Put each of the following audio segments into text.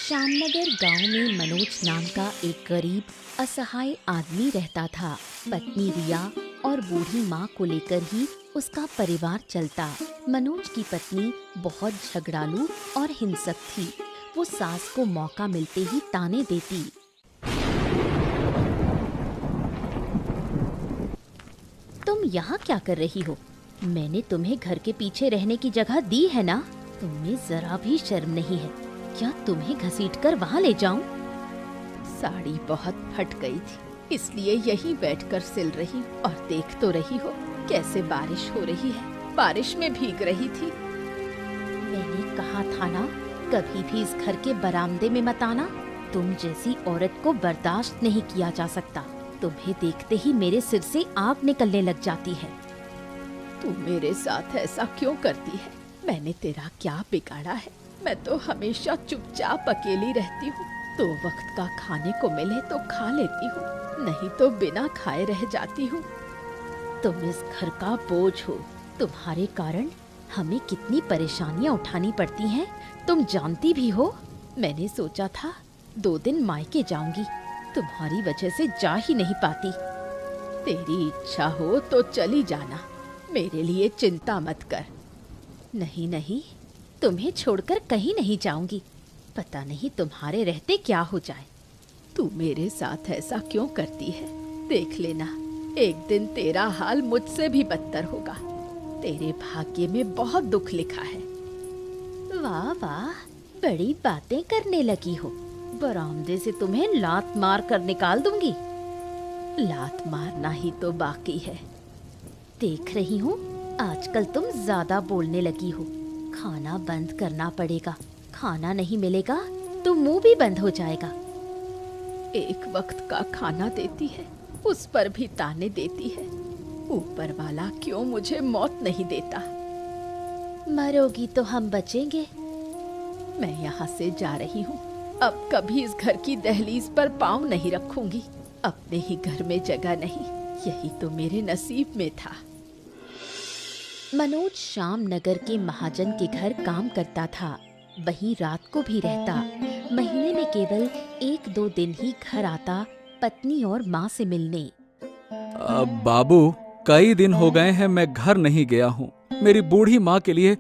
श्यामनगर गांव में मनोज नाम का एक गरीब असहाय आदमी रहता था। पत्नी रिया और बूढ़ी माँ को लेकर ही उसका परिवार चलता। मनोज की पत्नी बहुत झगड़ालू और हिंसक थी। वो सास को मौका मिलते ही ताने देती। तुम यहाँ क्या कर रही हो? मैंने तुम्हें घर के पीछे रहने की जगह दी है ना? तुम्हें जरा भी शर्म नहीं है क्या तुम्हें घसीटकर वहाँ ले जाऊं? साड़ी बहुत फट गई थी, इसलिए यहीं बैठकर सिल रही और देख तो रही हो कैसे बारिश हो रही है। बारिश में भीग रही थी। मैंने कहा था ना, कभी भी इस घर के बरामदे में मत आना। तुम जैसी औरत को बर्दाश्त नहीं किया जा सकता। तुम्हें देखते ही मेरे सिर से आग निकलने लग जाती है। तू मेरे साथ ऐसा क्यों करती है? मैंने तेरा क्या बिगाड़ा है? मैं तो हमेशा चुपचाप अकेली रहती हूँ। तो वक्त का खाने को मिले तो खा लेती हूँ, नहीं तो बिना खाए रह जाती हूँ। तुम इस घर का बोझ हो। तुम्हारे कारण हमें कितनी परेशानियाँ उठानी पड़ती हैं, तुम जानती भी हो। मैंने सोचा था 2 दिन मायके जाऊंगी, तुम्हारी वजह से जा ही नहीं पाती। तेरी इच्छा हो तो चली जाना, मेरे लिए चिंता मत कर। नहीं नहीं, तुम्हें छोड़कर कहीं नहीं जाऊंगी। पता नहीं तुम्हारे रहते क्या हो जाए। तू मेरे साथ ऐसा क्यों करती है? देख लेना, एक दिन तेरा हाल मुझसे भी बदतर होगा। तेरे भाग्य में बहुत दुख लिखा है। वाह वाह, बड़ी बातें करने लगी हो। बरामदे से तुम्हें लात मार कर निकाल दूंगी। लात मारना ही तो बाकी है। देख रही हूँ आजकल तुम ज्यादा बोलने लगी हो। खाना बंद करना पड़ेगा। खाना नहीं मिलेगा तो मुंह भी बंद हो जाएगा। एक वक्त का खाना देती है, उस पर भी ताने देती है। ऊपर वाला क्यों मुझे मौत नहीं देता? मरोगी तो हम बचेंगे। मैं यहाँ से जा रही हूँ। अब कभी इस घर की दहलीज पर पाँव नहीं रखूंगी। अपने ही घर में जगह नहीं, यही तो मेरे नसीब में था। मनोज श्यामनगर के महाजन के घर काम करता था। वहीं रात को भी रहता। महीने में केवल 1-2 दिन ही घर आता पत्नी और माँ से मिलने। बाबू, कई दिन हो गए हैं मैं घर नहीं गया हूँ। मेरी बूढ़ी माँ के लिए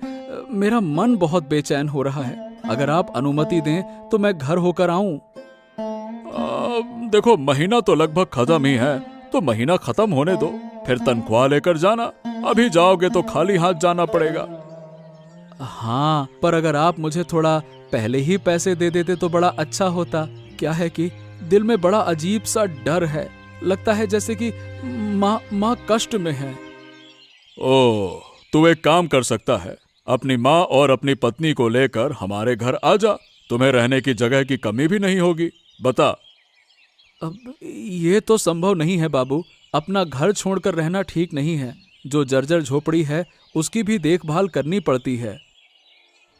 मेरा मन बहुत बेचैन हो रहा है। अगर आप अनुमति दें तो मैं घर होकर आऊं। देखो, महीना तो लगभग खत्म ही है, तो महीना खत्म होने दो, फिर तनख्वाह लेकर जाना। अभी जाओगे तो खाली हाथ जाना पड़ेगा। हाँ, पर अगर आप मुझे थोड़ा पहले ही पैसे दे देते तो बड़ा अच्छा होता। क्या है कि दिल में बड़ा अजीब सा डर है। लगता है जैसे कि माँ कष्ट में है। ओह, तू एक काम कर सकता है, अपनी माँ और अपनी पत्नी को लेकर हमारे घर आ जा। तुम्हें रहने की जगह की कमी भी नहीं होगी। बता। अब ये तो संभव नहीं है बाबू। अपना घर छोड़कर रहना ठीक नहीं है। जो जर्जर झोपड़ी है उसकी भी देखभाल करनी पड़ती है।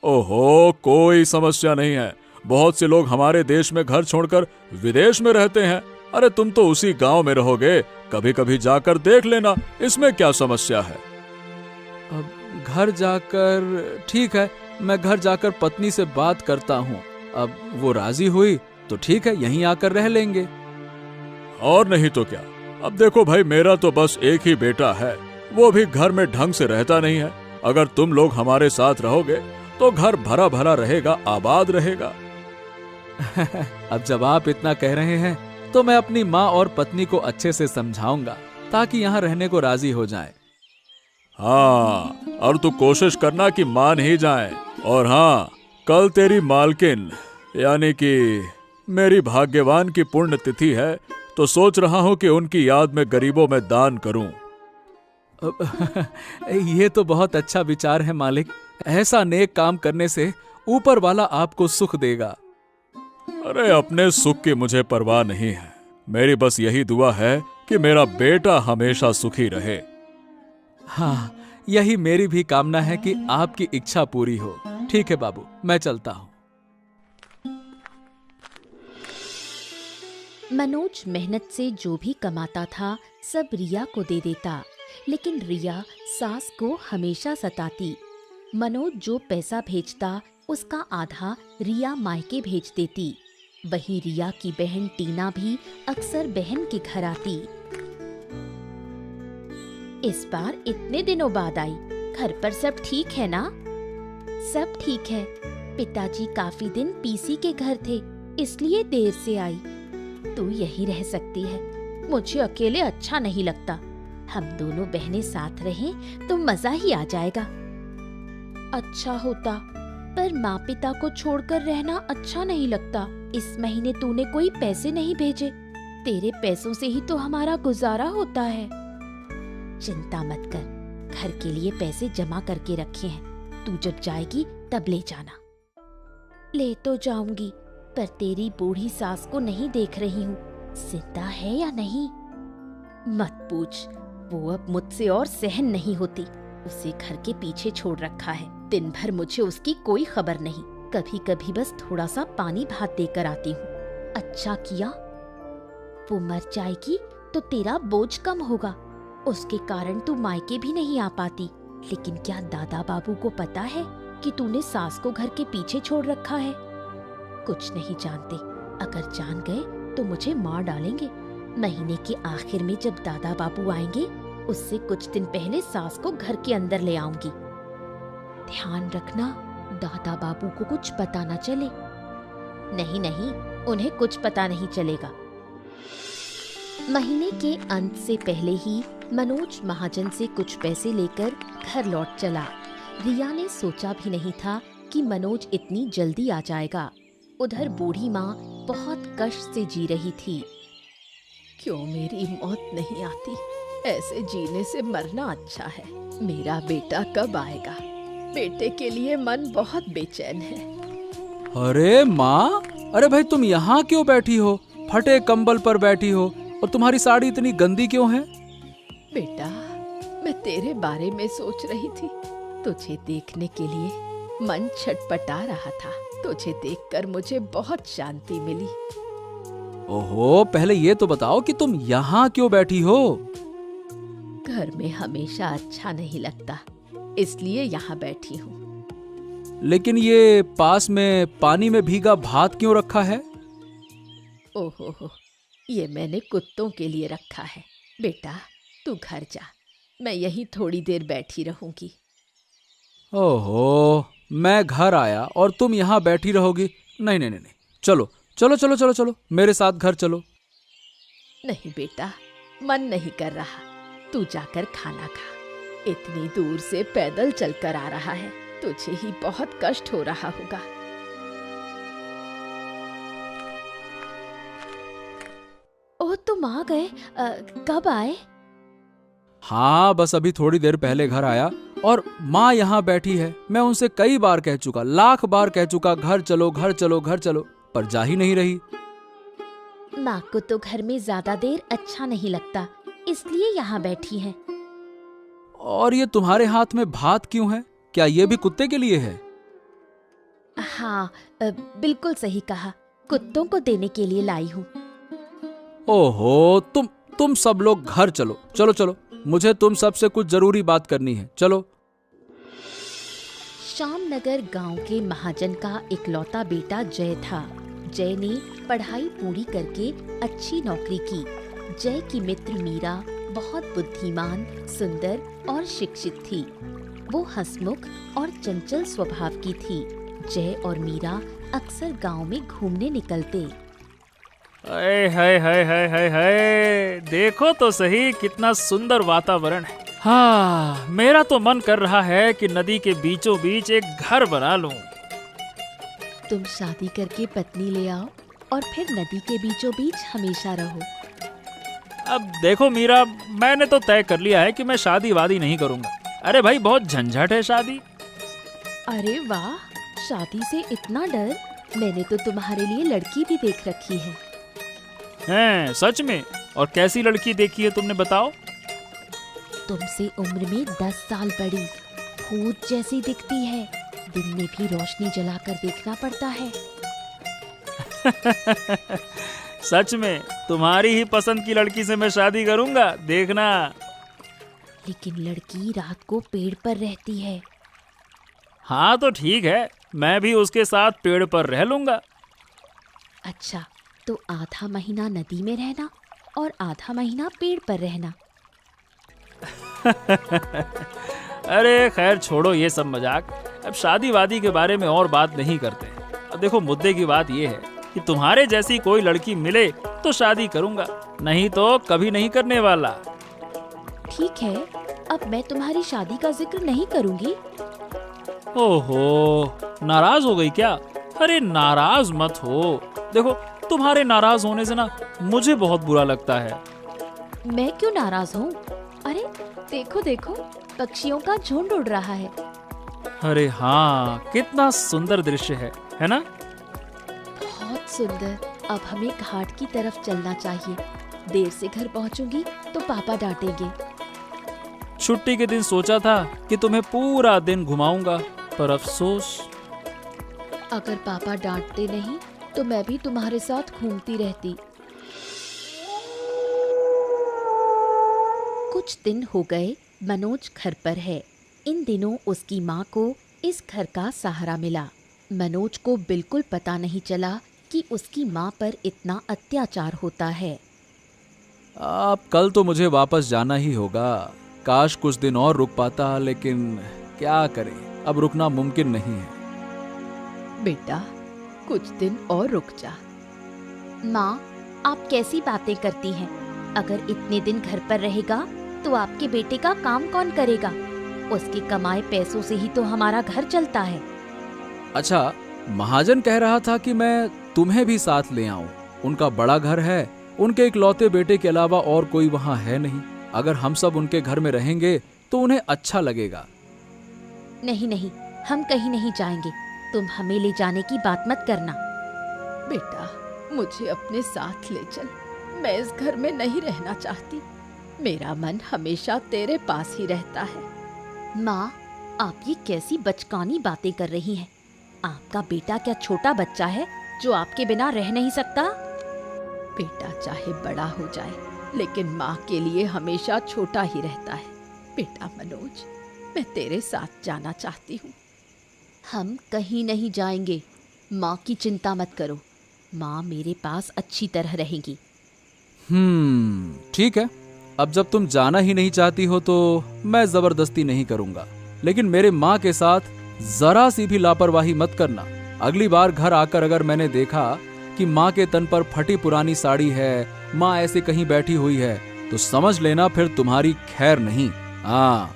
ओहो, कोई समस्या नहीं है। बहुत से लोग हमारे देश में घर छोड़कर विदेश में रहते हैं। अरे तुम तो उसी गांव में रहोगे, कभी कभी जाकर देख लेना, इसमें क्या समस्या है? अब घर जाकर, ठीक है, मैं घर जाकर पत्नी से बात करता हूँ। अब वो राजी हुई तो ठीक है, यहीं आकर रह लेंगे। और नहीं तो क्या। अब देखो भाई, मेरा तो बस एक ही बेटा है, वो भी घर में ढंग से रहता नहीं है। अगर तुम लोग हमारे साथ रहोगे तो घर भरा भरा रहेगा, आबाद रहेगा। अब जब आप इतना कह रहे हैं तो मैं अपनी माँ और पत्नी को अच्छे से समझाऊंगा ताकि यहाँ रहने को राजी हो जाए। हाँ, और तू कोशिश करना कि मान ही जाए। और हाँ, कल तेरी मालकिन यानी कि मेरी भाग्यवान की पुण्य तिथि है, तो सोच रहा हूँ कि उनकी याद में गरीबों में दान करूं। ये तो बहुत अच्छा विचार है मालिक। ऐसा नेक काम करने से ऊपर वाला आपको सुख देगा। अरे अपने सुख की मुझे परवाह नहीं है। मेरी बस यही दुआ है कि मेरा बेटा हमेशा सुखी रहे। हाँ, यही मेरी भी कामना है कि आपकी इच्छा पूरी हो। ठीक है बाबू, मैं चलता हूँ। मनोज मेहनत से जो भी कमाता था सब रिया को दे देता, लेकिन रिया सास को हमेशा सताती। मनोज जो पैसा भेजता उसका आधा रिया मायके भेज देती। वहीं रिया की बहन टीना भी अक्सर बहन के घर आती। इस बार इतने दिनों बाद आई, घर पर सब ठीक है ना? सब ठीक है। पिताजी काफी दिन पीसी के घर थे, इसलिए देर से आई। तू यहीं रह सकती है, मुझे अकेले अच्छा नहीं लगता। हम दोनों बहनें साथ रहें तो मजा ही आ जाएगा। अच्छा होता, पर माँ पिता को छोड़कर रहना अच्छा नहीं लगता। इस महीने तूने कोई पैसे नहीं भेजे, तेरे पैसों से ही तो हमारा गुजारा होता है। चिंता मत कर, घर के लिए पैसे जमा करके रखे हैं, तू जब जाएगी तब ले जाना। ले तो जाऊंगी, पर तेरी बूढ़ी सास को नहीं देख रही हूँ, जिंदा है या नहीं? मत पूछ, वो अब मुझसे और सहन नहीं होती। उसे घर के पीछे छोड़ रखा है। दिन भर मुझे उसकी कोई खबर नहीं। कभी कभी बस थोड़ा सा पानी भात देकर आती हूँ। अच्छा किया, वो मर जाएगी तो तेरा बोझ कम होगा। उसके कारण तू मायके भी नहीं आ पाती। लेकिन क्या दादा बाबू को पता है कि तूने सास को घर के पीछे छोड़ रखा है? कुछ नहीं जानते। अगर जान गए तो मुझे मार डालेंगे। महीने के आखिर में जब दादा बाबू आएंगे, उससे कुछ दिन पहले सास को घर के अंदर ले आऊंगी। ध्यान रखना, दादा बाबू को कुछ पता न चले। नहीं नहीं, उन्हें कुछ पता नहीं चलेगा। महीने के अंत से पहले ही मनोज महाजन से कुछ पैसे लेकर घर लौट चला। रिया ने सोचा भी नहीं था कि मनोज इतनी जल्दी आ जाएगा। उधर बूढ़ी माँ बहुत कष्ट से जी रही थी। क्यों मेरी मौत नहीं आती? ऐसे जीने से मरना अच्छा है। मेरा बेटा कब आएगा? बेटे के लिए मन बहुत बेचैन है। अरे माँ, अरे भाई तुम यहाँ क्यों बैठी हो? फटे कंबल पर बैठी हो और तुम्हारी साड़ी इतनी गंदी क्यों है? बेटा, मैं तेरे बारे में सोच रही थी। तुझे देखने के लिए मन छटपटा रहा था। तुझे देखकर मुझे बहुत शांति मिली। ओहो, पहले ये तो बताओ कि तुम यहाँ क्यों बैठी हो? घर में हमेशा अच्छा नहीं लगता, इसलिए यहाँ बैठी हूँ। लेकिन ये पास में पानी में भीगा भात क्यों रखा है? ओहो, ये मैंने कुत्तों के लिए रखा है। बेटा, तू घर जा, मैं यहीं थोड़ी देर बैठी रहूंगी। ओहो, मैं घर आया और तुम यहाँ बैठी रहोगी? नहीं नहीं नहीं नहीं, चलो चलो चलो चलो चलो, मेरे साथ घर चलो। नहीं बेटा, मन नहीं कर रहा। तू जाकर खाना खा। इतनी दूर से पैदल चलकर आ रहा है, तुझे ही बहुत कष्ट हो रहा होगा। ओह, तुम आ गए? कब आए? हाँ, बस अभी थोड़ी देर पहले घर आया और माँ यहाँ बैठी है। मैं उनसे कई बार कह चुका, लाख बार कह चुका, घर चलो घर चलो घर चलो, पर जा ही नहीं रही। माँ को तो घर में ज्यादा देर अच्छा नहीं लगता, इसलिए यहाँ बैठी हैं। और ये तुम्हारे हाथ में भात क्यों है? क्या ये भी कुत्ते के लिए है? हाँ, बिल्कुल सही कहा, कुत्तों को देने के लिए लाई हूँ। ओहो, तुम सब लोग घर चलो चलो चलो, मुझे तुम सबसे कुछ जरूरी बात करनी है, चलो। श्यामनगर गांव के महाजन का इकलौता बेटा जय था। जय ने पढ़ाई पूरी करके अच्छी नौकरी की। जय की मित्र मीरा बहुत बुद्धिमान, सुंदर और शिक्षित थी। वो हंसमुख और चंचल स्वभाव की थी। जय और मीरा अक्सर गांव में घूमने निकलते। हाय हाय हाय हाय हाय हाय, देखो तो सही कितना सुंदर वातावरण है। हाँ, मेरा तो मन कर रहा है कि नदी के बीचों बीच एक घर बना लूं। तुम शादी करके पत्नी ले आओ और फिर नदी के बीचों बीच हमेशा रहो। अब देखो मीरा, मैंने तो तय कर लिया है कि मैं शादी वादी नहीं करूंगा। अरे भाई, बहुत झंझट है शादी। अरे वाह, शादी से इतना डर? मैंने तो तुम्हारे लिए लड़की भी देख रखी है। हैं, सच में? और कैसी लड़की देखी है तुमने, बताओ? तुमसे उम्र में 10 साल बड़ी, भूत जैसी दिखती है। दिन में भी रोशनी जलाकर देखना पड़ता है। सच में तुम्हारी ही पसंद की लड़की से मैं शादी करूंगा, देखना। लेकिन लड़की रात को पेड़ पर रहती है। हाँ तो ठीक है, मैं भी उसके साथ पेड़ पर रह लूंगा। अच्छा, तो आधा महीना नदी में रहना और आधा महीना पेड़ पर रहना। अरे खैर छोड़ो ये सब मजाक। अब शादी वादी के बारे में और बात नहीं करते। अब देखो, मुद्दे की बात ये है कि तुम्हारे जैसी कोई लड़की मिले तो शादी करूंगा, नहीं तो कभी नहीं करने वाला। ठीक है, अब मैं तुम्हारी शादी का जिक्र नहीं करूंगी। ओहो, नाराज हो गई क्या? अरे नाराज मत हो। देखो, तुम्हारे नाराज होने से ना मुझे बहुत बुरा लगता है। मैं क्यों नाराज हूँ? अरे देखो देखो, पक्षियों का झुंड उड़ रहा है। अरे हाँ, कितना सुंदर दृश्य है ना? बहुत सुंदर। अब हमें घाट की तरफ चलना चाहिए। देर से घर पहुंचूंगी तो पापा डांटेंगे। छुट्टी के दिन सोचा था कि तुम्हें पूरा दिन घुमाऊंगा, पर अफसोस। अगर पापा डांटते नहीं तो मैं भी तुम्हारे साथ घूमती रहती। कुछ दिन हो गए मनोज घर पर है। इन दिनों उसकी माँ को इस घर का सहारा मिला। मनोज को बिल्कुल पता नहीं चला कि उसकी माँ पर इतना अत्याचार होता है। अब कल तो मुझे वापस जाना ही होगा। काश कुछ दिन और रुक पाता, लेकिन क्या करें, अब रुकना मुमकिन नहीं है। बेटा, कुछ दिन और रुक जा। माँ, आप कैसी बातें करती हैं? अगर इतने दिन घर पर रहेगा तो आपके बेटे का काम कौन करेगा? उसके कमाए पैसों से ही तो हमारा घर चलता है। अच्छा, महाजन कह रहा था कि मैं तुम्हें भी साथ ले आऊं। उनका बड़ा घर है, उनके इकलौते बेटे के अलावा और कोई वहां है नहीं। अगर हम सब उनके घर में रहेंगे तो उन्हें अच्छा लगेगा। नहीं नहीं, हम कहीं नहीं जाएंगे। तुम हमें ले जाने की बात मत करना। बेटा, मुझे अपने साथ ले चल। मैं इस घर में नहीं रहना चाहती। मेरा मन हमेशा तेरे पास ही रहता है। माँ, आप ये कैसी बचकानी बातें कर रही हैं? आपका बेटा क्या छोटा बच्चा है जो आपके बिना रह नहीं सकता? बेटा चाहे बड़ा हो जाए, लेकिन माँ के लिए हमेशा छोटा ही रहता है। बेटा मनोज, मैं तेरे साथ जाना चाहती हूँ। हम कहीं नहीं जाएंगे। माँ की चिंता मत करो। माँ मेरे पास अच्छी तरह रहेंगी। ठीक है। अब जब तुम जाना ही नहीं चाहती हो तो मैं जबरदस्ती नहीं करूंगा, लेकिन मेरे माँ के साथ जरा सी भी लापरवाही मत करना। अगली बार घर आकर अगर मैंने देखा कि माँ के तन पर फटी पुरानी साड़ी है, माँ ऐसे कहीं बैठी हुई है, तो समझ लेना फिर तुम्हारी खैर नहीं। हाँ,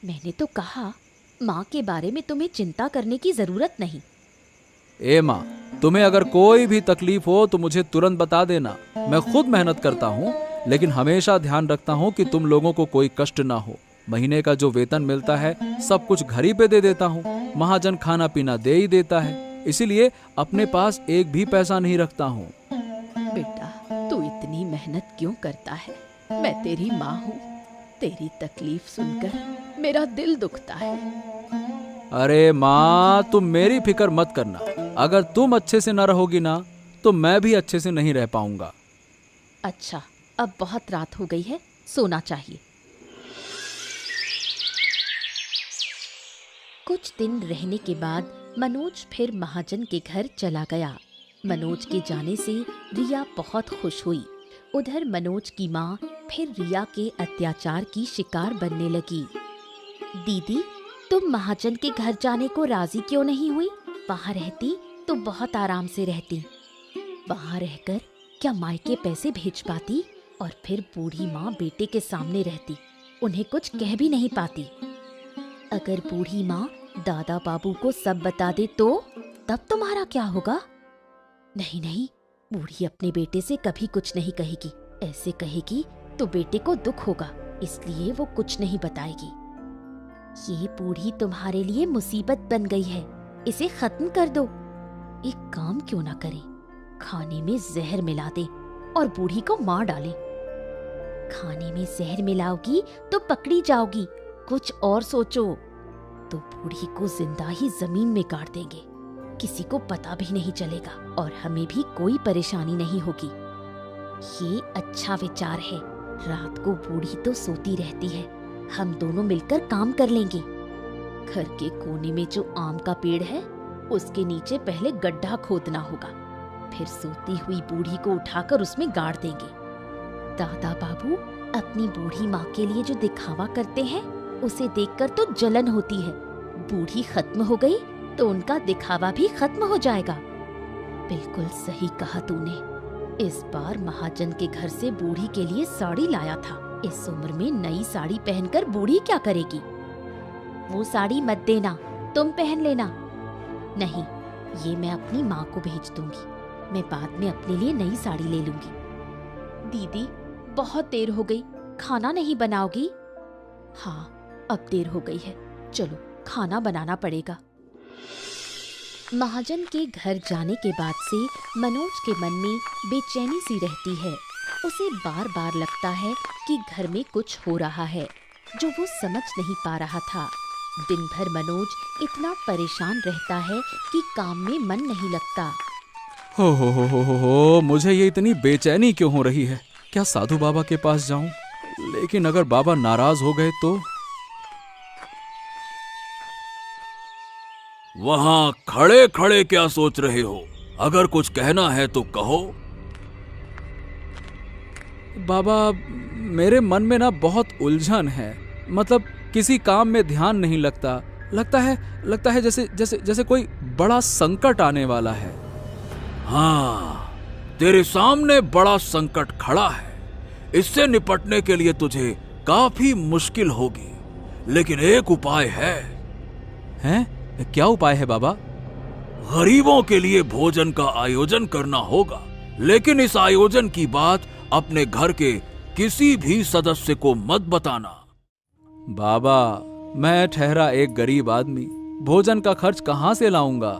मैंने तो कहा माँ के बारे में तुम्हें चिंता करने की जरूरत नहीं। ए माँ, तुम्हें अगर कोई भी तकलीफ हो तो मुझे तुरंत बता देना। मैं खुद मेहनत करता हूँ, लेकिन हमेशा ध्यान रखता हूँ कि तुम लोगों को कोई कष्ट ना हो। महीने का जो वेतन मिलता है सब कुछ घर ही पे दे देता हूँ। महाजन खाना पीना दे ही देता है, इसीलिए अपने पास एक भी पैसा नहीं रखता हूँ। बेटा, तू इतनी मेहनत क्यों करता है? मैं तेरी माँ हूँ। तेरी तकलीफ सुनकर मेरा दिल दुखता है। अरे माँ, तुम मेरी फिक्र मत करना। अगर तुम अच्छे से न रहोगी ना तो मैं भी अच्छे से नहीं रह पाऊंगा। अच्छा, अब बहुत रात हो गई है, सोना चाहिए। कुछ दिन रहने के बाद मनोज फिर महाजन के घर चला गया। मनोज के जाने से रिया बहुत खुश हुई। उधर मनोज की माँ फिर रिया के अत्याचार की शिकार बनने लगी। दीदी, तुम महाजन के घर जाने को राजी क्यों नहीं हुई? वहाँ रहती तो बहुत आराम से रहती। वहाँ रहकर क्या मायके पैसे भेज पाती और फिर बूढ़ी माँ बेटे के सामने रहती, उन्हें कुछ कह भी नहीं पाती। अगर बूढ़ी माँ दादा बाबू को सब बता दे तो तब तुम्हारा क्या होगा? नहीं नहीं, बूढ़ी अपने बेटे से कभी कुछ नहीं कहेगी। ऐसे कहेगी तो बेटे को दुख होगा, इसलिए वो कुछ नहीं बताएगी। ये बूढ़ी तुम्हारे लिए मुसीबत बन गई है, इसे खत्म कर दो। एक काम क्यों ना करे, खाने में जहर मिला दे और बूढ़ी को मार डाले। खाने में जहर मिलाओगी तो पकड़ी जाओगी, कुछ और सोचो। तो बूढ़ी को जिंदा ही जमीन में गाड़ देंगे, किसी को पता भी नहीं चलेगा और हमें भी कोई परेशानी नहीं होगी। ये अच्छा विचार है। रात को बूढ़ी तो सोती रहती है, हम दोनों मिलकर काम कर लेंगे। घर के कोने में जो आम का पेड़ है उसके नीचे पहले गड्ढा खोदना होगा, फिर सोती हुई बूढ़ी को उठाकर उसमें गाड़ देंगे। दादा बाबू अपनी बूढ़ी माँ के लिए जो दिखावा करते हैं उसे देखकर तो जलन होती है। बूढ़ी खत्म हो गई तो उनका दिखावा भी खत्म हो जाएगा। बिल्कुल सही कहा तूने। इस बार महाजन के घर से बूढ़ी के लिए साड़ी लाया था। इस उम्र में नई साड़ी पहनकर बूढ़ी क्या करेगी? वो साड़ी मत देना, तुम पहन लेना। नहीं, ये मैं अपनी माँ को भेज दूंगी। मैं बाद में अपने लिए नई साड़ी ले लूंगी। दीदी, बहुत देर हो गई, खाना नहीं बनाओगी? हाँ, अब देर हो गई है, चलो खाना बनाना पड़ेगा। महाजन के घर जाने के बाद से मनोज के मन में बेचैनी सी रहती है। उसे बार बार लगता है कि घर में कुछ हो रहा है जो वो समझ नहीं पा रहा था। दिन भर मनोज इतना परेशान रहता है कि काम में मन नहीं लगता। हो, मुझे ये इतनी बेचैनी क्यों हो रही है? क्या साधु बाबा के पास जाऊं? लेकिन अगर बाबा नाराज हो गए तो? वहां खड़े खड़े क्या सोच रहे हो? अगर कुछ कहना है तो कहो। बाबा, मेरे मन में ना बहुत उलझन है। मतलब किसी काम में ध्यान नहीं लगता। लगता है जैसे कोई बड़ा संकट आने वाला है। हाँ, तेरे सामने बड़ा संकट खड़ा है। इससे निपटने के लिए तुझे काफी मुश्किल होगी, लेकिन एक उपाय है। हैं? क्या उपाय है बाबा? गरीबों के लिए भोजन का आयोजन करना होगा, लेकिन इस आयोजन की बात अपने घर के किसी भी सदस्य को मत बताना। बाबा, मैं ठहरा एक गरीब आदमी, भोजन का खर्च कहाँ से लाऊंगा?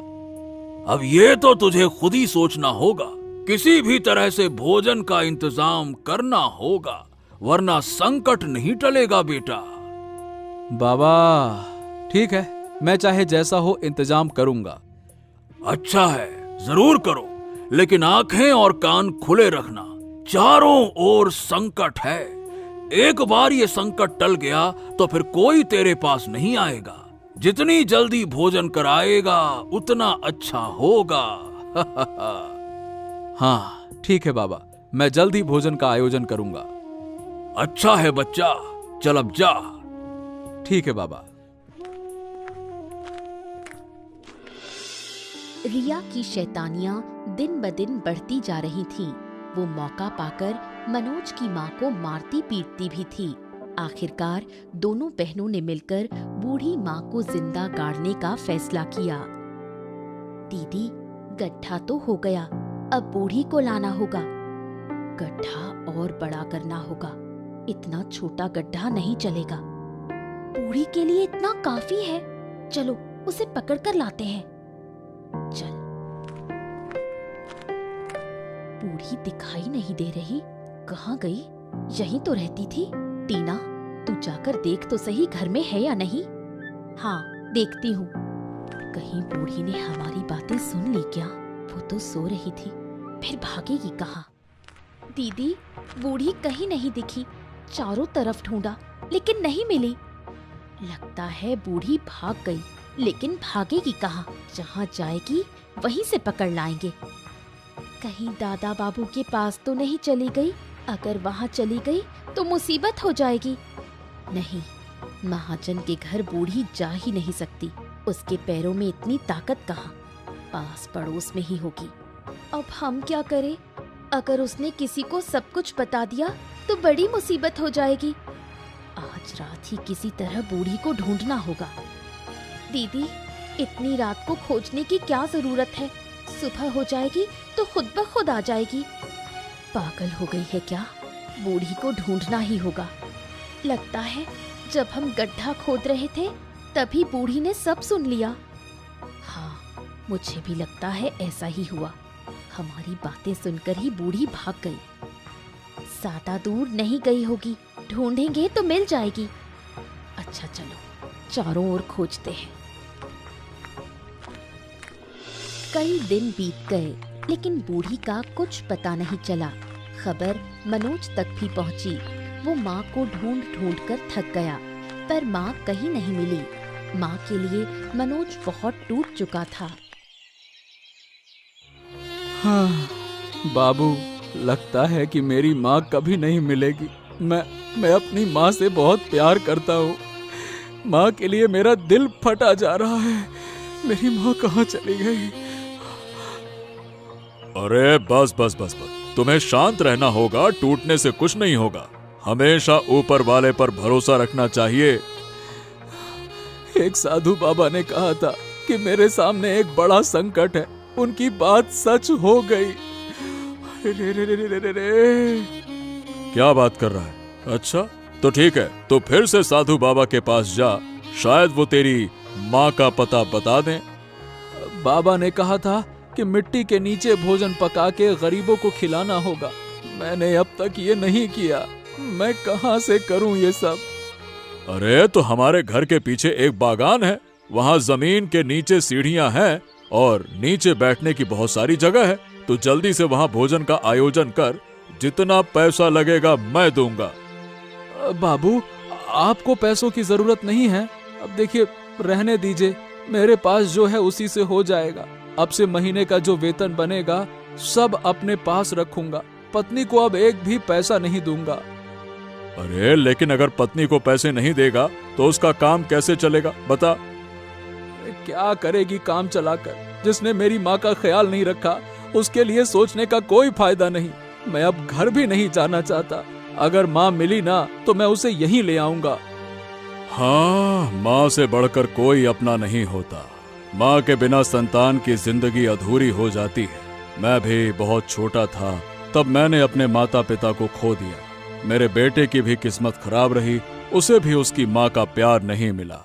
अब ये तो तुझे खुद ही सोचना होगा। किसी भी तरह से भोजन का इंतजाम करना होगा, वरना संकट नहीं टलेगा बेटा। बाबा, ठीक है, मैं चाहे जैसा हो इंतजाम करूंगा। अच्छा है, जरूर करो, लेकिन आंखें और कान खुले रखना। चारों ओर संकट है। एक बार ये संकट टल गया तो फिर कोई तेरे पास नहीं आएगा। जितनी जल्दी भोजन कराएगा उतना अच्छा होगा। हाँ, ठीक है बाबा, मैं जल्द ही भोजन का आयोजन करूंगा। अच्छा है बच्चा, चल अब जा। ठीक है बाबा। रिया की शैतानियां दिन ब दिन बढ़ती जा रही थीं। वो मौका पाकर मनोज की माँ को मारती पीटती भी थी। आखिरकार दोनों बहनों ने मिलकर बूढ़ी माँ को जिंदा गाड़ने का फैसला किया। दीदी, गड्ढा तो हो गया, अब बूढ़ी को लाना होगा। गड्ढा और बड़ा करना होगा, इतना छोटा गड्ढा नहीं चलेगा। बूढ़ी के लिए इतना काफी है, चलो उसे पकड़ कर लाते हैं। चल। बूढ़ी दिखाई नहीं दे रही, कहाँ गई? यहीं तो रहती थी। टीना, तू जाकर देख तो सही घर में है या नहीं। हाँ, देखती हूँ। कहीं बूढ़ी ने हमारी बातें सुन ली क्या? वो तो सो रही थी, फिर भागेगी कहाँ? दीदी, बूढ़ी कहीं नहीं दिखी। चारों तरफ ढूंढा लेकिन नहीं मिली। लगता है बूढ़ी भाग गई, लेकिन भागेगी कहाँ? जहाँ जाएगी वहीं से पकड़ लाएंगे। कहीं दादा बाबू के पास तो नहीं चली गई? अगर वहाँ चली गई तो मुसीबत हो जाएगी। नहीं, महाजन के घर बूढ़ी जा ही नहीं सकती। उसके पैरों में इतनी ताकत कहाँ? पास पड़ोस में ही होगी। अब हम क्या करें? अगर उसने किसी को सब कुछ बता दिया तो बड़ी मुसीबत हो जाएगी। आज रात ही किसी तरह बूढ़ी को ढूंढना होगा। दीदी, इतनी रात को खोजने की क्या जरूरत है? सुबह हो जाएगी तो खुद ब खुद आ जाएगी। पागल हो गई है क्या? बूढ़ी को ढूंढना ही होगा। लगता है जब हम गड्ढा खोद रहे थे तभी बूढ़ी ने सब सुन लिया। हाँ, मुझे भी लगता है ऐसा ही हुआ। हमारी बातें सुनकर ही बूढ़ी भाग गई। ज्यादा दूर नहीं गई होगी, ढूंढेंगे तो मिल जाएगी। अच्छा चलो, चारों ओर खोजते हैं। कई दिन बीत गए लेकिन बूढ़ी का कुछ पता नहीं चला। खबर मनोज तक भी पहुंची। वो माँ को ढूंढ ढूंढ कर थक गया, पर माँ कहीं नहीं मिली। माँ के लिए मनोज बहुत टूट चुका था। हाँ बाबू, लगता है कि मेरी माँ कभी नहीं मिलेगी। मैं अपनी माँ से बहुत प्यार करता हूँ। माँ के लिए मेरा दिल फटा जा रहा है। मेरी माँ कहाँ चली गई? अरे बस बस बस बस, तुम्हें शांत रहना होगा, टूटने से कुछ नहीं होगा। हमेशा ऊपर वाले पर भरोसा रखना चाहिए। एक साधु बाबा ने कहा था कि मेरे सामने एक बड़ा संकट है। उनकी बात सच हो गई। रे रे रे रे रे रे। क्या बात कर रहा है? अच्छा तो ठीक है, तो फिर से साधु बाबा के पास जा, शायद वो तेरी माँ का पता बता दें। बाबा ने कहा था कि मिट्टी के नीचे भोजन पका के गरीबों को खिलाना होगा। मैंने अब तक ये नहीं किया। मैं कहाँ से करूँ ये सब? अरे तो हमारे घर के पीछे एक बागान है, वहाँ जमीन के नीचे सीढ़ियाँ हैं और नीचे बैठने की बहुत सारी जगह है। तो जल्दी से वहाँ भोजन का आयोजन कर, जितना पैसा लगेगा मैं दूंगा। बाबू, आपको पैसों की जरूरत नहीं है। अब देखिए, रहने दीजिए, मेरे पास जो है उसी से हो जाएगा। अब से महीने का जो वेतन बनेगा सब अपने पास रखूंगा। पत्नी को अब एक भी पैसा नहीं दूंगा। अरे लेकिन अगर पत्नी को पैसे नहीं देगा तो उसका काम कैसे चलेगा, बता। क्या करेगी काम चलाकर? जिसने मेरी माँ का ख्याल नहीं रखा उसके लिए सोचने का कोई फायदा नहीं। मैं अब घर भी नहीं जाना चाहता। अगर माँ मिली ना तो मैं उसे यहीं ले आऊंगा। हाँ, माँ से बढ़कर कोई अपना नहीं होता। माँ के बिना संतान की जिंदगी अधूरी हो जाती है। मैं भी बहुत छोटा था तब मैंने अपने माता पिता को खो दिया। मेरे बेटे की भी किस्मत खराब रही, उसे भी उसकी माँ का प्यार नहीं मिला।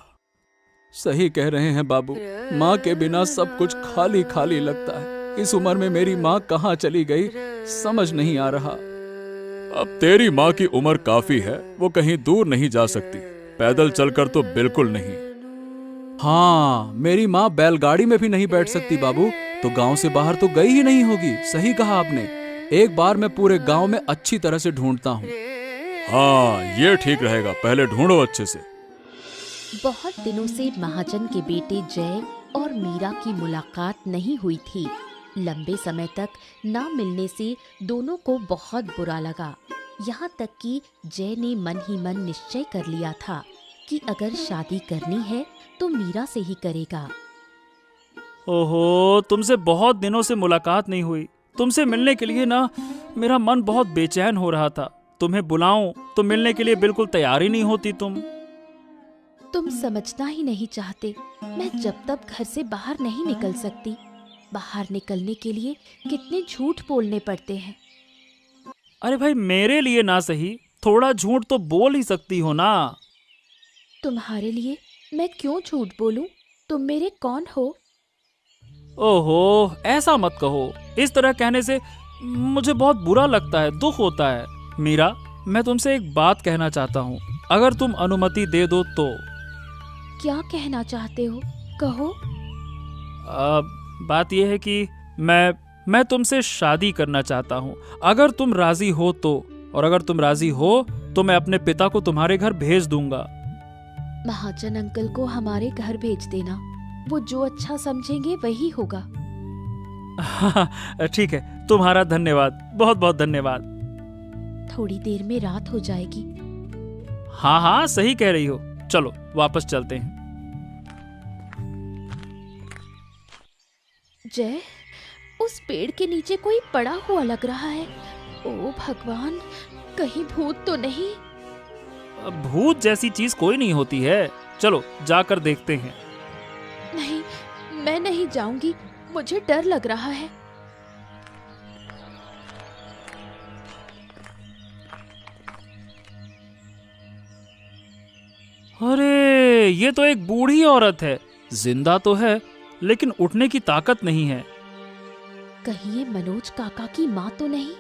सही कह रहे हैं बाबू, माँ के बिना सब कुछ खाली खाली लगता है। इस उम्र में मेरी माँ कहाँ चली गई समझ नहीं आ रहा। अब तेरी माँ की उम्र काफी है, वो कहीं दूर नहीं जा सकती। पैदल चलकर तो बिल्कुल नहीं। हाँ, मेरी माँ बैलगाड़ी में भी नहीं बैठ सकती बाबू, तो गांव से बाहर तो गई ही नहीं होगी। सही कहा आपने। एक बार मैं पूरे गांव में अच्छी तरह से ढूंढता हूँ। हाँ, ये ठीक रहेगा। पहले ढूंढो अच्छे से। बहुत दिनों से महाजन के बेटे जय और मीरा की मुलाकात नहीं हुई थी। लंबे समय तक ना मिलने से दोनों को बहुत बुरा लगा। यहाँ तक कि जय ने मन ही मन निश्चय कर लिया था कि अगर शादी करनी है तो मीरा से ही करेगा। ओहो, तुमसे बहुत दिनों से मुलाकात नहीं हुई। तुमसे मिलने के लिए ना मेरा मन बहुत बेचैन हो रहा था। तुम्हें बुलाऊं तो मिलने के लिए बिल्कुल तैयार ही नहीं होती तुम समझना ही नहीं चाहते। मैं जब तक घर से बाहर नहीं निकल सकती। बाहर निकलने के लिए कितने झूठ बोलने पड़ते हैं। अरे भाई, मेरे लिए ना सही, थोड़ा झूठ तो बोल ही सकती हो ना। तुम्हारे लिए मैं क्यों झूठ बोलूं? तुम मेरे कौन हो? ओहो, ऐसा मत कहो। इस तरह कहने से मुझे बहुत बुरा लगता है, दुख होता है। मीरा, मैं तुमसे एक बात कहना चाहता हूँ, अगर तुम अनुमति दे दो तो। क्या कहना चाहते हो? कहो। बात यह है कि मैं तुमसे शादी करना चाहता हूँ। अगर तुम राजी हो तो, और अगर तुम राजी हो तो मैं अपने पिता को तुम्हारे घर भेज दूंगा। महाजन अंकल को हमारे घर भेज देना। वो जो अच्छा समझेंगे वही होगा। ठीक है, तुम्हारा धन्यवाद, बहुत बहुत धन्यवाद। थोड़ी देर में रात हो जाएगी। हाँ हाँ, सही कह रही हो। चलो वापस चलते हैं। जय, उस पेड़ के नीचे कोई पड़ा हुआ लग रहा है। ओ भगवान, कहीं भूत तो नहीं? भूत जैसी चीज कोई नहीं होती है। चलो जाकर देखते हैं। नहीं, मैं नहीं जाऊंगी। मुझे डर लग रहा है। अरे, ये तो एक बूढ़ी औरत है। जिंदा तो है लेकिन उठने की ताकत नहीं है। कहीं ये मनोज काका की माँ तो नहीं?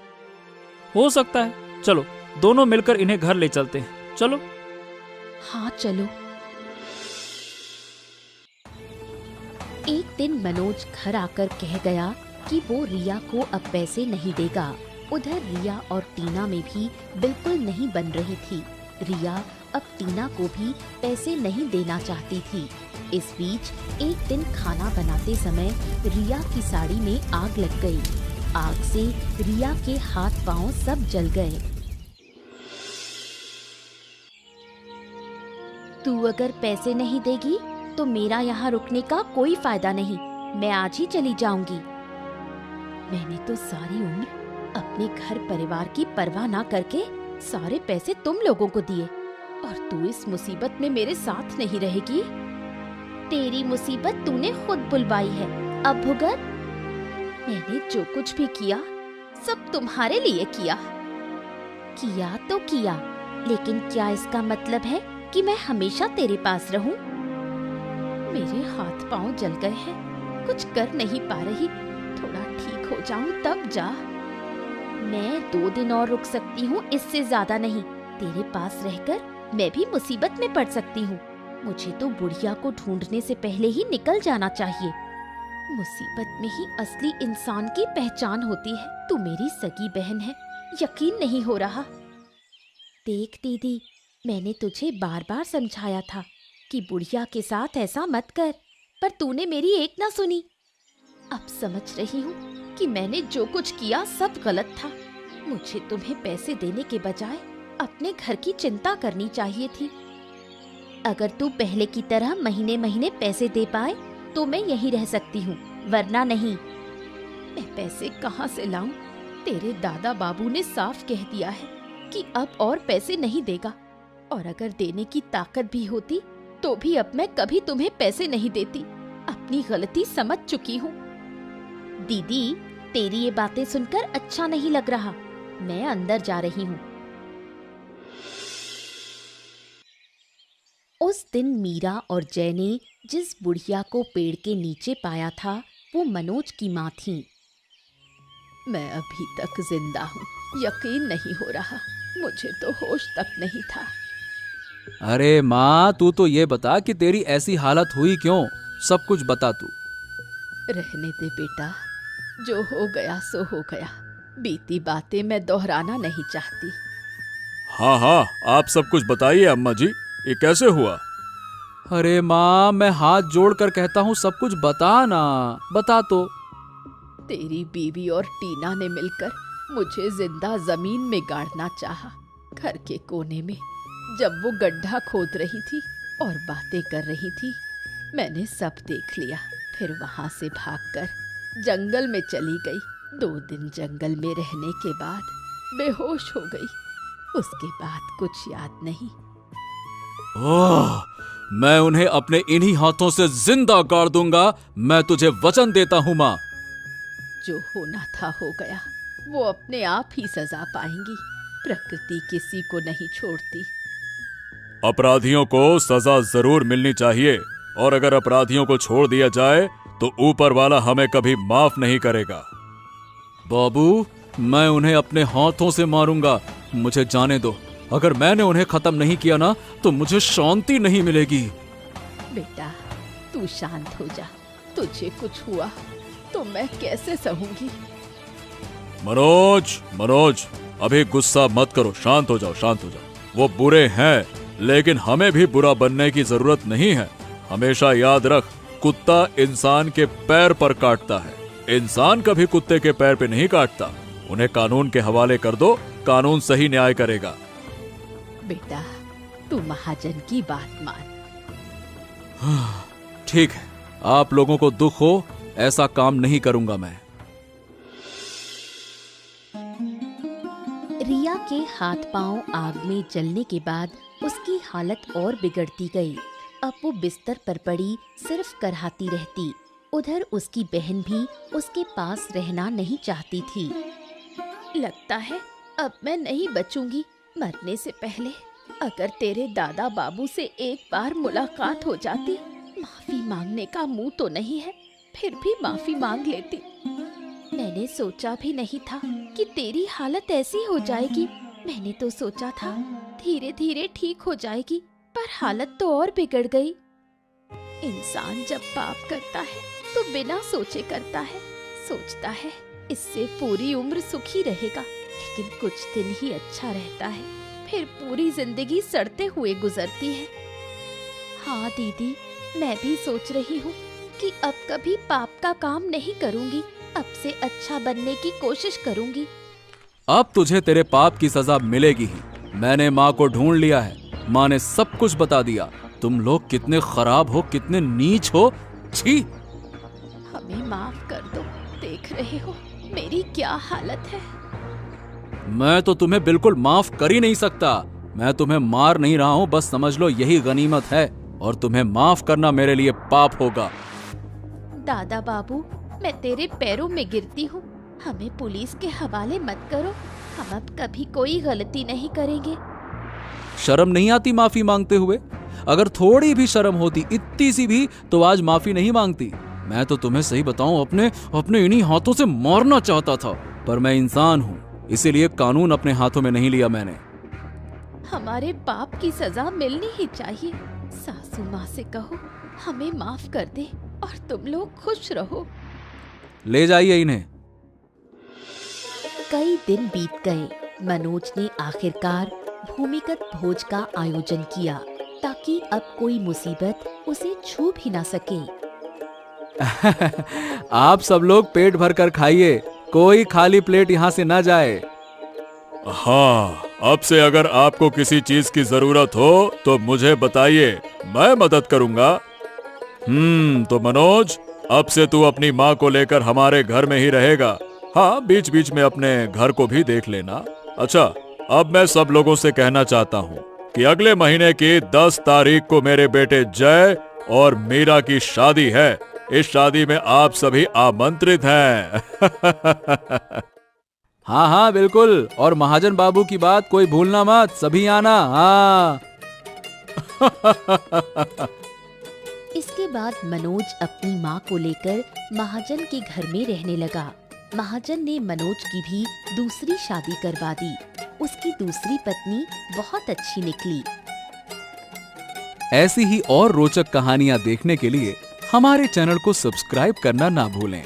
हो सकता है। चलो दोनों मिलकर इन्हें घर ले चलते हैं। चलो। हाँ चलो। एक दिन मनोज घर आकर कह गया कि वो रिया को अब पैसे नहीं देगा। उधर रिया और टीना में भी बिल्कुल नहीं बन रही थी। रिया अब टीना को भी पैसे नहीं देना चाहती थी। इस बीच एक दिन खाना बनाते समय रिया की साड़ी में आग लग गई। आग से रिया के हाथ पांव सब जल गए। तू अगर पैसे नहीं देगी तो मेरा यहाँ रुकने का कोई फायदा नहीं, मैं आज ही चली जाऊंगी। मैंने तो सारी उम्र अपने घर परिवार की परवाह ना करके सारे पैसे तुम लोगों को दिए और तू इस मुसीबत में मेरे साथ नहीं रहेगी। तेरी मुसीबत तूने खुद बुलवाई है, अब भुगत। मैंने जो कुछ भी किया सब तुम्हारे लिए किया। किया तो किया, लेकिन क्या इसका मतलब है कि मैं हमेशा तेरे पास रहूं? मेरे हाथ पांव जल गए हैं, कुछ कर नहीं पा रही। थोड़ा ठीक हो जाऊं तब जा। मैं 2 दिन और रुक सकती हूँ, इससे ज्यादा नहीं। तेरे पास रहकर मैं भी मुसीबत में पड़ सकती हूँ। मुझे तो बुढ़िया को ढूंढने से पहले ही निकल जाना चाहिए। मुसीबत में ही असली इंसान की पहचान होती है। तू मेरी सगी बहन है, यकीन नहीं हो रहा। देख दीदी, मैंने तुझे बार बार समझाया था कि बुढ़िया के साथ ऐसा मत कर, पर तूने मेरी एक ना सुनी। अब समझ रही हूँ कि मैंने जो कुछ किया सब गलत था। मुझे तुम्हें पैसे देने के बजाय अपने घर की चिंता करनी चाहिए थी। अगर तू पहले की तरह महीने महीने पैसे दे पाए तो मैं यहीं रह सकती हूँ, वरना नहीं। मैं पैसे कहाँ से लाऊं? तेरे दादा बाबू ने साफ कह दिया है कि अब और पैसे नहीं देगा, और अगर देने की ताकत भी होती तो भी अब मैं कभी तुम्हें पैसे नहीं देती। अपनी गलती समझ चुकी हूँ। दीदी, तेरी ये बातें सुनकर अच्छा नहीं लग रहा। मैं अंदर जा रही हूँ। उस दिन मीरा और जय ने जिस बुढ़िया को पेड़ के नीचे पाया था वो मनोज की माँ थी। मैं अभी तक जिंदा हूँ, यकीन नहीं हो रहा। मुझे तो होश तक नहीं था। अरे माँ, तू तो ये बता कि तेरी ऐसी हालत हुई क्यों? सब कुछ बता तू। रहने दे बेटा, जो हो गया सो हो गया। बीती बातें मैं दोहराना नहीं चाहती। हाँ हाँ, आप सब कुछ बताइए अम्मा जी, ये कैसे हुआ? अरे माँ, मैं हाथ जोड़कर कहता हूँ सब कुछ बता ना, बता तो। तेरी बीवी और टीना ने मिलकर मुझे जिंदा जमीन में गाड़ना चाहा। घर के कोने में जब वो गड्ढा खोद रही थी और बातें कर रही थी, मैंने सब देख लिया। फिर वहां से भागकर जंगल में चली गई। 2 दिन जंगल में रहने के बाद बेहोश हो गई। उसके बाद कुछ याद नहीं। ओह, मैं उन्हें अपने इन्हीं हाथों से जिंदा गाड़ दूंगा। मैं तुझे वचन देता हूँ माँ। जो होना था हो गया। वो अपने आप ही सजा पाएंगी। प्रकृति किसी को नहीं छोड़ती। अपराधियों को सजा जरूर मिलनी चाहिए, और अगर अपराधियों को छोड़ दिया जाए तो ऊपर वाला हमें कभी माफ नहीं करेगा। बाबू, मैं उन्हें अपने हाथों से मारूंगा। मुझे जाने दो। अगर मैंने उन्हें खत्म नहीं किया ना तो मुझे शांति नहीं मिलेगी। बेटा, तू शांत हो जा। तुझे कुछ हुआ तो मैं कैसे सहूंगी? मनोज, अभी गुस्सा मत करो। शांत हो जाओ, शांत हो जाओ। वो बुरे हैं, लेकिन हमें भी बुरा बनने की जरूरत नहीं है। हमेशा याद रख, कुत्ता इंसान के पैर पर काटता है, इंसान कभी कुत्ते के पैर पे नहीं काटता। उन्हें कानून के हवाले कर दो, कानून सही न्याय करेगा। बेटा, तू महाजन की बात मान। ठीक है, आप लोगों को दुख हो, ऐसा काम नहीं करूंगा मैं। रिया के हाथ पांव आग में जलने के बाद उसकी हालत और बिगड़ती गई। अब वो बिस्तर पर पड़ी सिर्फ करहाती रहती। उधर उसकी बहन भी उसके पास रहना नहीं चाहती थी। लगता है अब मैं नहीं बचूंगी। मरने से पहले अगर तेरे दादा बाबू से एक बार मुलाकात हो जाती, माफी मांगने का मुंह तो नहीं है, फिर भी माफी मांग लेती। मैंने सोचा भी नहीं था कि तेरी हालत ऐसी हो जाएगी। मैंने तो सोचा था धीरे धीरे ठीक हो जाएगी, पर हालत तो और बिगड़ गई। इंसान जब पाप करता है तो बिना सोचे करता है। सोचता है इससे पूरी उम्र सुखी रहेगा, लेकिन कुछ दिन ही अच्छा रहता है, फिर पूरी जिंदगी सड़ते हुए गुजरती है। हाँ दीदी, मैं भी सोच रही हूँ कि अब कभी पाप का काम नहीं करूँगी। अब से अच्छा बनने की कोशिश करूंगी। अब तुझे तेरे पाप की सजा मिलेगी ही। मैंने माँ को ढूंढ लिया है। माँ ने सब कुछ बता दिया। तुम लोग कितने खराब हो, कितने नीच हो। छी! हमें माफ कर दो। देख रहे हो मेरी क्या हालत है। मैं तो तुम्हें बिल्कुल माफ कर ही नहीं सकता। मैं तुम्हें मार नहीं रहा हूँ, बस समझ लो यही गनीमत है, और तुम्हें माफ करना मेरे लिए पाप होगा। दादा बाबू, मैं तेरे पैरों में गिरती हूँ, हमें पुलिस के हवाले मत करो। हम अब कभी कोई गलती नहीं करेंगे। शर्म नहीं आती माफी मांगते हुए? अगर थोड़ी भी शर्म होती, इतनी सी भी, तो आज माफी नहीं मांगती। मैं तो तुम्हें सही बताऊं, अपने इन्हीं हाथों से मारना चाहता था, पर मैं इंसान हूं, इसीलिए कानून अपने हाथों में नहीं लिया मैंने। हमारे पाप की सजा मिलनी ही चाहिए। सासू माँ से कहो हमें माफ कर दे और तुम लोग खुश रहो। ले जाइए इन्हें। कई दिन बीत गए। मनोज ने आखिरकार भूमिगत भोज का आयोजन किया, ताकि अब कोई मुसीबत उसे छू भी ना सके। आप सब लोग पेट भर कर खाइए, कोई खाली प्लेट यहाँ से ना जाए। हाँ, अब से अगर आपको किसी चीज की जरूरत हो तो मुझे बताइए, मैं मदद करूंगा। तो मनोज, अब से तू अपनी माँ को लेकर हमारे घर में ही रहेगा। हाँ, बीच बीच में अपने घर को भी देख लेना। अच्छा, अब मैं सब लोगों से कहना चाहता हूँ कि अगले महीने की 10 तारीख को मेरे बेटे जय और मीरा की शादी है। इस शादी में आप सभी आमंत्रित हैं। हाँ हाँ बिल्कुल, और महाजन बाबू की बात कोई भूलना मत, सभी आना। हाँ। इसके बाद मनोज अपनी माँ को लेकर महाजन के घर में रहने लगा। महाजन ने मनोज की भी दूसरी शादी करवा दी। उसकी दूसरी पत्नी बहुत अच्छी निकली। ऐसी ही और रोचक कहानियाँ देखने के लिए हमारे चैनल को सब्सक्राइब करना ना भूलें।